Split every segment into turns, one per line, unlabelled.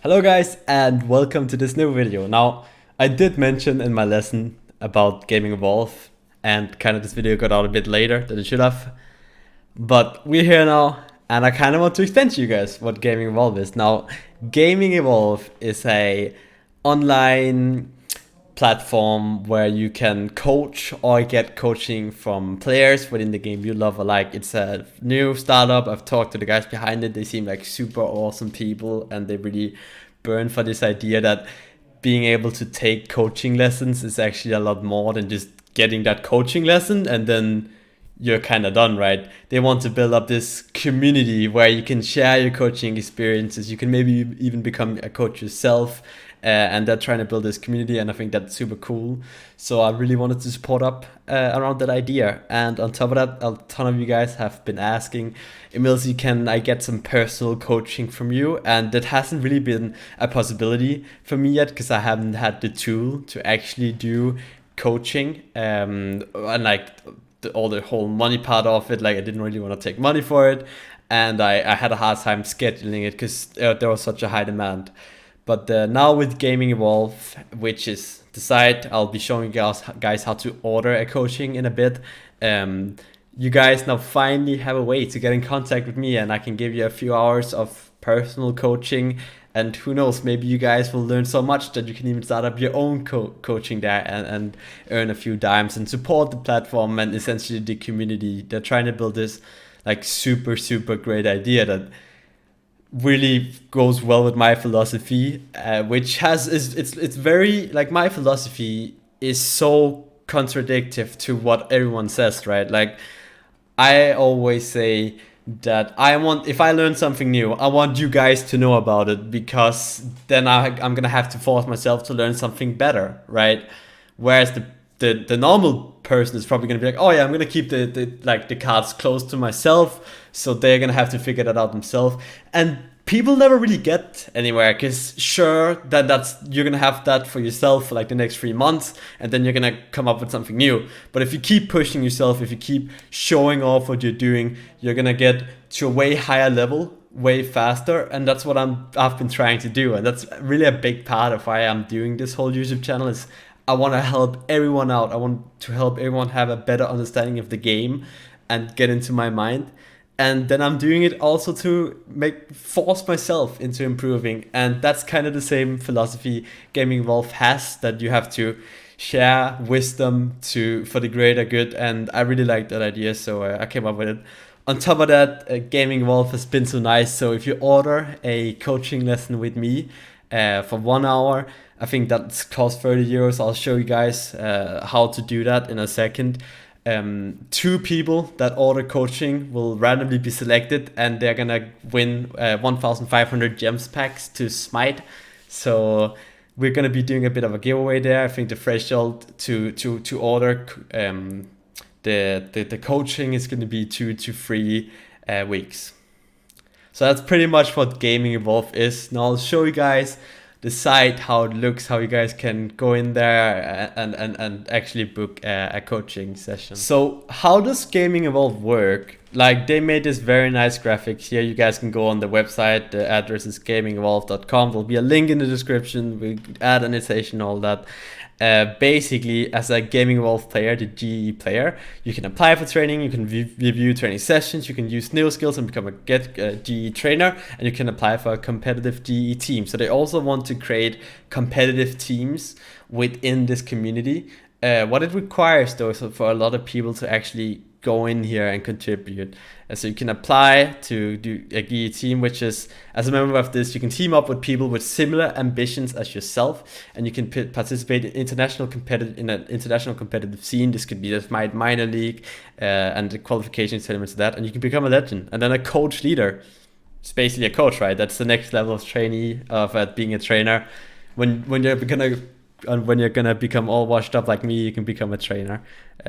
Hello guys and welcome to this new video. Now, I did mention in my lesson about Gaming Evolve and kind of this video got out a bit later than it should have. But we're here now and I kind of want to explain to you guys what Gaming Evolve is. Now, Gaming Evolve is a online platform where you can coach or get coaching from players within the game you love or like. It's a new startup. I've talked to the guys behind it. They seem like super awesome people and they really burn for this idea that being able to take coaching lessons is actually a lot more than just getting that coaching lesson and then you're kind of done, right? They want to build up this community where you can share your coaching experiences. You can maybe even become a coach yourself. And they're trying to build this community, and I think that's super cool. So I really wanted to support up around that idea. And on top of that, a ton of you guys have been asking, EmilZy, can I get some personal coaching from you? And that hasn't really been a possibility for me yet because I haven't had the tool to actually do coaching and like all the whole money part of it. Like I didn't really want to take money for it, and I had a hard time scheduling it because there was such a high demand. But now with Gaming Evolve, which is the site, I'll be showing you guys how to order a coaching in a bit. You guys now finally have a way to get in contact with me and I can give you a few hours of personal coaching. And who knows, maybe you guys will learn so much that you can even start up your own coaching there and earn a few dimes and support the platform and essentially the community. They're trying to build this like super great idea that really goes well with my philosophy, which it's very like my philosophy is so contradictory to what everyone says, right? Like I always say that if I learn something new, I want you guys to know about it because then I'm gonna have to force myself to learn something better, right? Whereas the normal person is probably gonna be like, oh yeah, I'm gonna keep the cards close to myself, so they're gonna have to figure that out themselves. And people never really get anywhere because sure that's you're gonna have that for yourself for like the next 3 months and then you're gonna come up with something new. But if you keep pushing yourself, if you keep showing off what you're doing, you're gonna get to a way higher level way faster, and that's what I've been trying to do. And that's really a big part of why I'm doing this whole YouTube channel is I want to help everyone out. I want to help everyone have a better understanding of the game and get into my mind. And then I'm doing it also to force myself into improving. And that's kind of the same philosophy Gaming Evolve has, that you have to share wisdom for the greater good. And I really like that idea, so I came up with it. On top of that, Gaming Evolve has been so nice. So if you order a coaching lesson with me for 1 hour, I think that costs 30 euros. I'll show you guys how to do that in a second. 2 people that order coaching will randomly be selected and they're gonna win 1,500 gems packs to Smite. So we're gonna be doing a bit of a giveaway there. I think the threshold to order the coaching is gonna be 2 to 3 weeks. So that's pretty much what Gaming Evolve is. Now I'll show you guys the site, how it looks, how you guys can go in there and actually book a coaching session. So how does Gaming Evolve work? Like they made this very nice graphics here. You guys can go on the website. The address is gamingevolve.com. There'll be a link in the description. We add annotation, all that. Basically, as a Gaming Evolve player, the GE player, you can apply for training, you can review training sessions, you can use new skills and become a GE trainer, and you can apply for a competitive GE team. So they also want to create competitive teams within this community. What it requires though is for a lot of people to actually go in here and contribute. So you can apply to do a GE team, which is, as a member of this, you can team up with people with similar ambitions as yourself, and you can participate in an international competitive scene. This could be the Smite minor league and the qualification tournaments of that, and you can become a legend. And then a coach leader. It's basically a coach, right? That's the next level of trainee of being a trainer. When you're gonna become all washed up like me, you can become a trainer.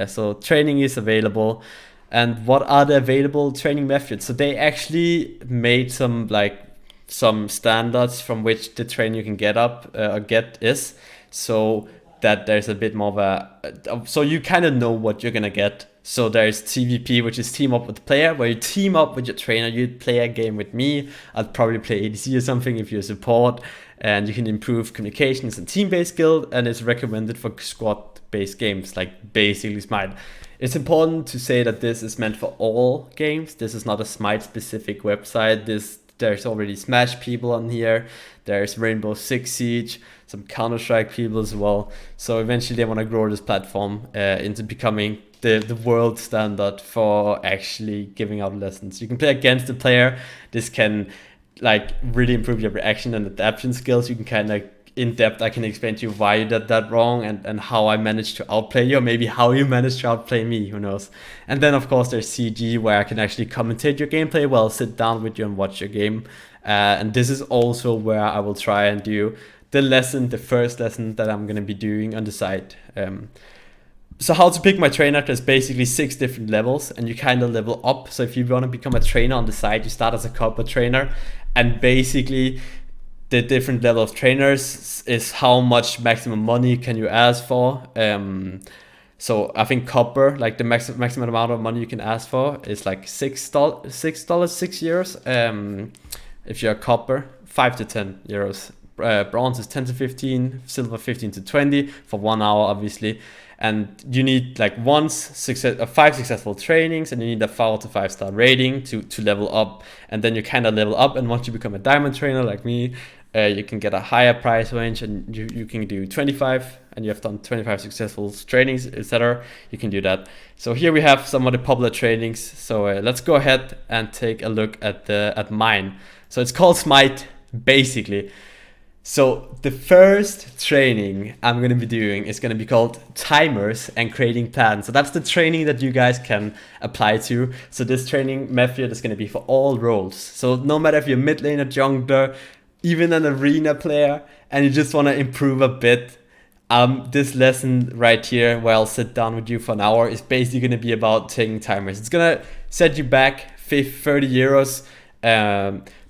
So training is available. And what are the available training methods? So they actually made some standards from which the training you can get is. So that there's a bit more of a, so you kind of know what you're gonna get. So there's TVP, which is team up with the player, where you team up with your trainer. You'd play a game with me. I'd probably play ADC or something if you're support, and you can improve communications and team-based skill, and it's recommended for squad-based games, like basically Smite. It's important to say that this is meant for all games. This is not a Smite-specific website. There's already Smash people on here. There's Rainbow Six Siege, some Counter-Strike people as well. So eventually they want to grow this platform into becoming the world standard for actually giving out lessons. You can play against the player. This can like really improve your reaction and adaptation skills. You can kind of in depth, I can explain to you why you did that wrong and how I managed to outplay you, or maybe how you managed to outplay me, who knows. And then of course there's CG, where I can actually commentate your gameplay while sit down with you and watch your game. And this is also where I will try and do the first lesson that I'm going to be doing on the side. So how to pick my trainer, there's basically 6 different levels, and you kind of level up. So if you want to become a trainer on the side, you start as a copper trainer, and basically the different level of trainers is how much maximum money can you ask for. So I think copper, like the maximum amount of money you can ask for is like €6. If you're a copper, 5 to 10 euros. Bronze is 10 to 15, silver 15 to 20 for 1 hour, obviously. And you need like 5 successful trainings, and you need a 4 to 5 star rating to level up. And then you kind of level up, and once you become a diamond trainer like me, you can get a higher price range, and you can do 25, and you have done 25 successful trainings, etc. You can do that. So here we have some of the popular trainings. So let's go ahead and take a look at mine. So it's called Smite, basically. So the first training I'm going to be doing is going to be called timers and creating plans. So that's the training that you guys can apply to. So this training method is going to be for all roles. So no matter if you're mid laner, jungler, even an arena player, and you just want to improve a bit, this lesson right here, where I'll sit down with you for an hour, is basically going to be about taking timers. It's going to set you back 30 euros.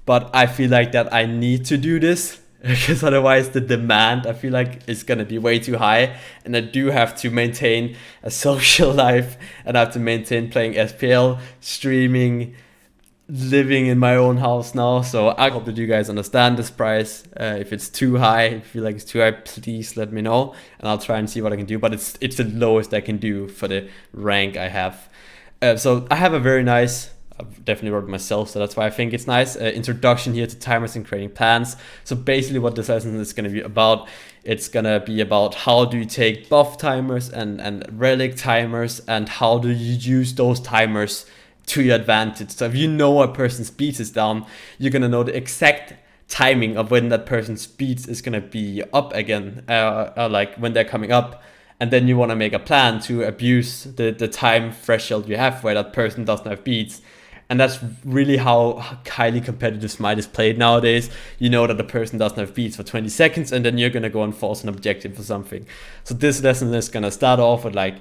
But I feel like that I need to do this, because otherwise the demand, I feel like, is going to be way too high, and I do have to maintain a social life, and I have to maintain playing SPL, streaming, living in my own house now. So I hope that you guys understand this price. If it's too high, if you feel like it's too high, please let me know, and I'll try and see what I can do. But it's the lowest I can do for the rank I have. So I have a very nice, I've definitely wrote it myself, so that's why I think it's nice. Introduction here to timers and creating plans. So basically what this lesson is going to be about, it's going to be about how do you take buff timers and relic timers, and how do you use those timers to your advantage. So if you know a person's speed is down, you're going to know the exact timing of when that person's speed is going to be up again, or like when they're coming up. And then you want to make a plan to abuse the time threshold you have where that person doesn't have beats. And that's really how highly competitive Smite is played nowadays. You know that the person doesn't have beats for 20 seconds, and then you're going to go and force an objective for something. So this lesson is going to start off with like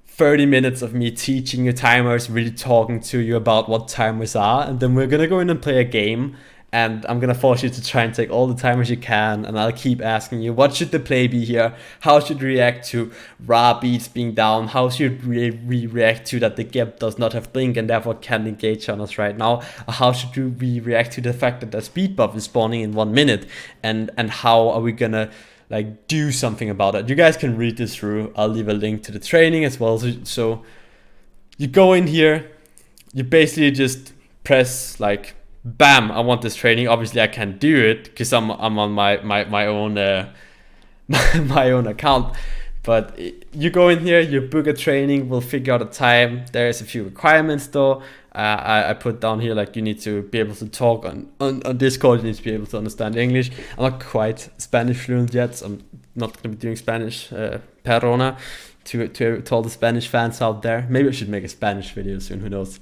30 minutes of me teaching you timers, really talking to you about what timers are. And then we're going to go in and play a game. And I'm going to force you to try and take all the timers you can. And I'll keep asking you, what should the play be here? How should we react to raw beats being down? How should we react to that the gap does not have blink and therefore can't engage on us right now? Or how should we react to the fact that the speed buff is spawning in 1 minute? And how are we going to like do something about it? You guys can read this through. I'll leave a link to the training as well. So you go in here, you basically just press like, bam, I want this training. Obviously I can't do it because I'm on my own my own account, but you go in here, you book a training, we'll figure out a time. There's a few requirements though. I put down here like you need to be able to talk on Discord, you need to be able to understand English. I'm not quite Spanish fluent yet, so I'm not going to be doing Spanish Perona to all the Spanish fans out there. Maybe I should make a Spanish video soon, who knows.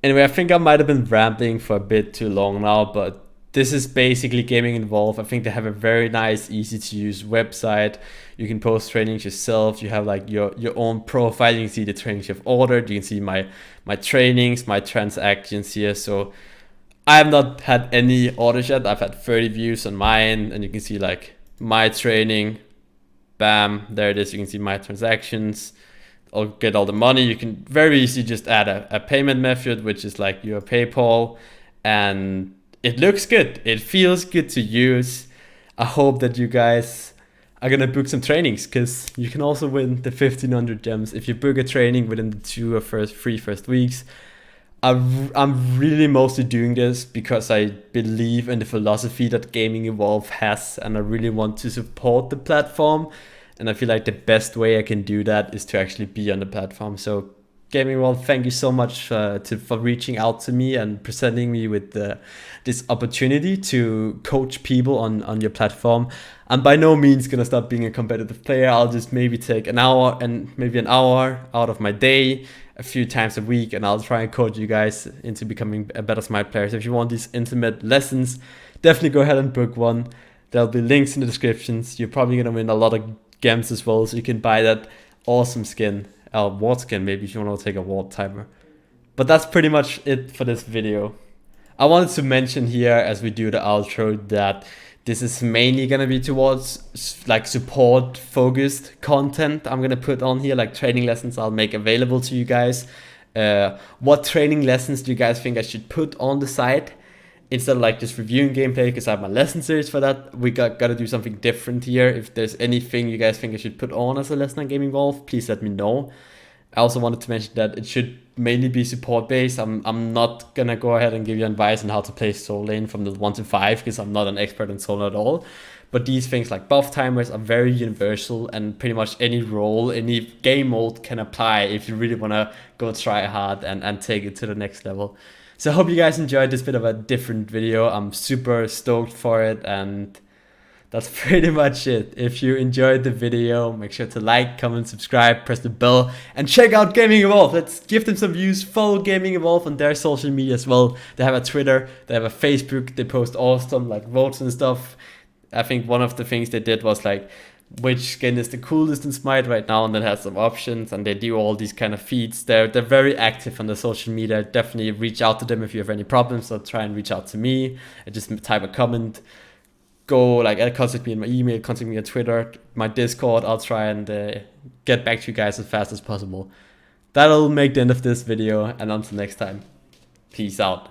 Anyway, I think I might have been rambling for a bit too long now, but this is basically Gaming Involved. I think they have a very nice, easy to use website. You can post trainings yourself. You have like your own profile. You can see the trainings you've ordered. You can see my trainings, my transactions here. So I have not had any orders yet. I've had 30 views on mine, and you can see like my training, Bam, there it is. You can see my transactions. I'll get all the money. You can very easily just add a payment method, which is like your PayPal, and it looks good. It feels good to use. I hope that you guys are gonna book some trainings, because you can also win the 1500 gems if you book a training within the 2 or 3 first weeks. I'm really mostly doing this because I believe in the philosophy that Gaming Evolve has, and I really want to support the platform. And I feel like the best way I can do that is to actually be on the platform. So Gaming Evolve, thank you so much for reaching out to me and presenting me with this opportunity to coach people on your platform. I'm by no means gonna stop being a competitive player. I'll just maybe take an hour out of my day a few times a week, and I'll try and coach you guys into becoming a better Smite player. So if you want these intimate lessons, definitely go ahead and book one. There'll be links in the descriptions. You're probably gonna win a lot of gems as well, so you can buy that awesome skin, ward skin maybe, if you want to take a ward timer. But that's pretty much it for this video. I wanted to mention here as we do the outro that this is mainly gonna be towards like support focused content I'm gonna put on here, like training lessons I'll make available to you guys. What training lessons do you guys think I should put on the site instead of like just reviewing gameplay, because I have my lesson series for that? We gotta do something different here. If there's anything you guys think I should put on as a lesson on Gaming Evolve, please let me know. I also wanted to mention that it should mainly be support based. I'm not gonna go ahead and give you advice on how to play soul lane from the 1 to 5, because I'm not an expert in soul at all. But these things like buff timers are very universal, and pretty much any role, any game mode can apply if you really wanna go try hard and take it to the next level. So I hope you guys enjoyed this bit of a different video. I'm super stoked for it, and that's pretty much it. If you enjoyed the video, make sure to like, comment, subscribe, press the bell, and check out Gaming Evolve. Let's give them some views. Follow Gaming Evolve on their social media as well. They have a Twitter, they have a Facebook, they post awesome like votes and stuff. I think one of the things they did was like, which skin is the coolest in Smite right now, and then has some options, and they do all these kind of feeds. They're very active on the social media. Definitely reach out to them if you have any problems, so try and reach out to me and just type a comment. Go like contact me in my email, contact me on Twitter, my Discord. I'll try and get back to you guys as fast as possible. That'll make the end of this video, and until next time, peace out.